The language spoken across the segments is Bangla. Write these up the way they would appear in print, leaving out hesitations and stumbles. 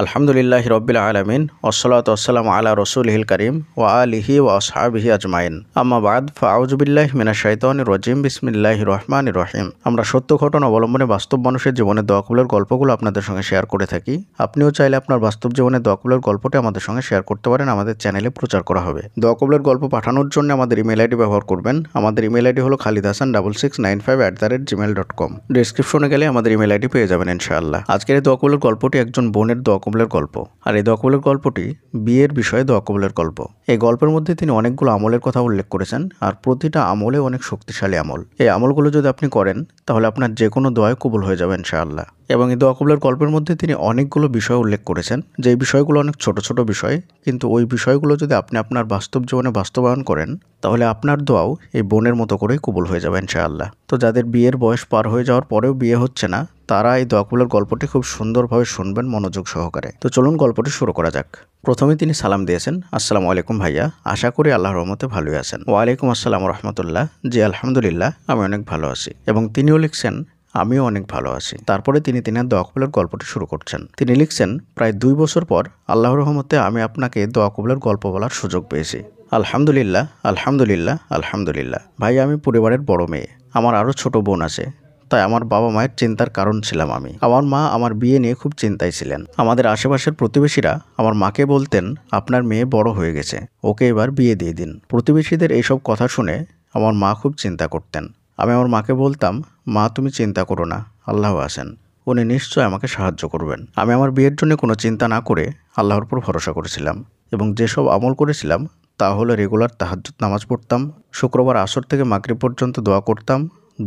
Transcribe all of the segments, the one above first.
আলহামদুলিল্লাহি রব্বিল আলামিন ওয়াসসালাতু ওয়াসসালামু আলা রাসূলিহিল কারীম ওয়া আলিহি ওয়া আসহাবিহি আজমাইন। আম্মা বাদ, ফাআউযু বিল্লাহি মিনাশ শাইতানির রাজিম। বিসমিল্লাহির রহমানির রহিম। আমরা সত্য ঘটনা অবলম্বনে বাস্তব মানুষের জীবনের দোয়া কবুলের গল্পগুলো আপনাদের সঙ্গে শেয়ার করে থাকি। আপনিও চাইলে আপনার বাস্তব জীবনের দোয়া কবুলের গল্পটি আমাদের সঙ্গে শেয়ার করতে পারেন, আমাদের চ্যানেলে প্রচার করা হবে। দোয়া কবুলের গল্প পাঠানোর জন্য আমাদের ইমেল আইডি ব্যবহার করবেন। আমাদের ইমেল আইডি হলো khalidhasan6695@gmail.com। ডেসক্রিপশনে গেলে আমাদের ইমেল আইডি পেয়ে যাবেন ইনশাআল্লাহ। আজকের এই দোয়া কবুলের গল্পটি একজন বোনের দোয়া কবুলের গল্প, আর এই দোয়া কবুলের গল্পটি বিয়ের বিষয়ে দোয়া কবুলের গল্প। এই গল্পের মধ্যে তিনি অনেকগুলো আমলের কথা উল্লেখ করেছেন, আর প্রতিটা আমলে অনেক শক্তিশালী আমল। এই আমলগুলো যদি আপনি করেন তাহলে আপনার যে কোনো দোয়াই কবুল হয়ে যাবে ইনশাআল্লাহ। এবং এই দোয়া কবুলের গল্পের মধ্যে তিনি অনেকগুলো বিষয় উল্লেখ করেছেন, যে বিষয়গুলো অনেক ছোট ছোট বিষয়, কিন্তু ওই বিষয়গুলো যদি আপনি আপনার বাস্তব জীবনে বাস্তবায়ন করেন তাহলে আপনার দোয়াও এই বোনের মতো করেই কবুল হয়ে যাবে ইনশাআল্লাহ। তো যাদের বিয়ের বয়স পার হয়ে যাওয়ার পরেও বিয়ে হচ্ছে না, তারা এই দোয়া কবুলের গল্পটি খুব সুন্দরভাবে শুনবেন মনোযোগ সহকারে। তো চলুন গল্পটি শুরু করা যাক। প্রথমে তিনি সালাম দিয়েছেন, আসসালামু আলাইকুম ভাইয়া, আশা করি আল্লাহর রহমতে ভালোই আছেন। ওয়ালাইকুম আসসালাম রহমতুল্লাহ, জি আলহামদুলিল্লাহ আমি অনেক ভালো আছি। এবং তিনিও লিখছেন, আমিও অনেক ভালো আছি। তারপরে তিনি তিনার দোয়া কবুলের গল্পটি শুরু করছেন। তিনি লিখছেন, প্রায় 2 বছর পর আল্লাহর রহমতে আমি আপনাকে দোয়া কবুলের গল্প বলার সুযোগ পেয়েছি। আলহামদুলিল্লাহ আলহামদুলিল্লাহ আলহামদুলিল্লাহ। ভাই, আমি পরিবারের বড় মেয়ে, আমার আরও ছোট বোন আছে, তাই আমার বাবা মায়ের চিন্তার কারণ ছিলাম আমি। আমার মা আমার বিয়ে নিয়ে খুব চিন্তায় ছিলেন। আমাদের আশেপাশের প্রতিবেশীরা আমার মাকে বলতেন, আপনার মেয়ে বড় হয়ে গেছে, ওকে এবার বিয়ে দিয়ে দিন। প্রতিবেশীদের এইসব কথা শুনে আমার মা খুব চিন্তা করতেন। আমি আমার মাকে বলতাম, মা তুমি চিন্তা করো না, আল্লাহ আছেন, উনি নিশ্চয় আমাকে সাহায্য করবেন। আমি আমার বিয়ের জন্য কোনো চিন্তা না করে আল্লাহর উপর ভরসা করেছিলাম, এবং যেসব আমল করেছিলাম তা হলো রেগুলার তাহাজ্জুদ নামাজ পড়তাম, শুক্রবার আসর থেকে মাগরিব পর্যন্ত দোয়া করতাম,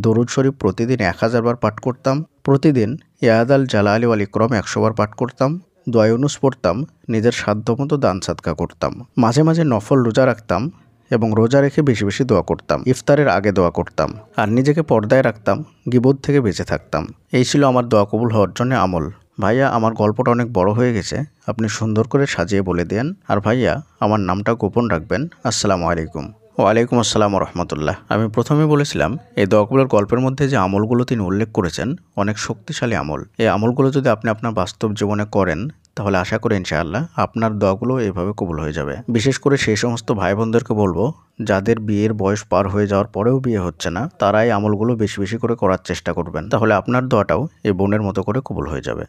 দরুদ শরীফ প্রতিদিন 1000 বার পাঠ করতাম, প্রতিদিন ইয়াদ আল জালালি ওয়াল ইকরাম 100 বার পাঠ করতাম, দোয়া ইউনুস পড়তাম, নিজের সাধ্যমতো দান সাদকা করতাম, মাঝে মাঝে নফল রোজা রাখতাম, এবং রোজা রেখে বেশি বেশি দোয়া করতাম, ইফতারের আগে দোয়া করতাম, আর নিজেকে পর্দায় রাখতাম, গীবত থেকে বেঁচে থাকতাম। এই ছিল আমার দোয়া কবুল হওয়ার জন্য আমল। ভাইয়া, আমার গল্পটা অনেক বড় হয়ে গেছে, আপনি সুন্দর করে সাজিয়ে বলে দেন। আর ভাইয়া, আমার নামটা গোপন রাখবেন। আসসালামু আলাইকুম। ওয়ালাইকুম আসসালাম রহমতুল্লাহ। আমি প্রথমে বলেছিলাম, এই দোয়া কবুলের গল্পের মধ্যে যে আমলগুলো তিনি উল্লেখ করেছেন অনেক শক্তিশালী আমল। এই আমলগুলো যদি আপনি আপনার বাস্তব জীবনে করেন তাহলে আশা করি ইনশাআল্লাহ আপনার দোয়াগুলো এভাবে কবুল হয়ে যাবে। বিশেষ করে সেই সমস্ত ভাই বোনদেরকে বলবো যাদের বিয়ের বয়স পার হয়ে যাওয়ার পরেও বিয়ে হচ্ছে না, তারা এই আমলগুলো বেশি বেশি করে করার চেষ্টা করবেন, তাহলে আপনার দোয়াটাও এই বোনের মতো করে কবুল হয়ে যাবে।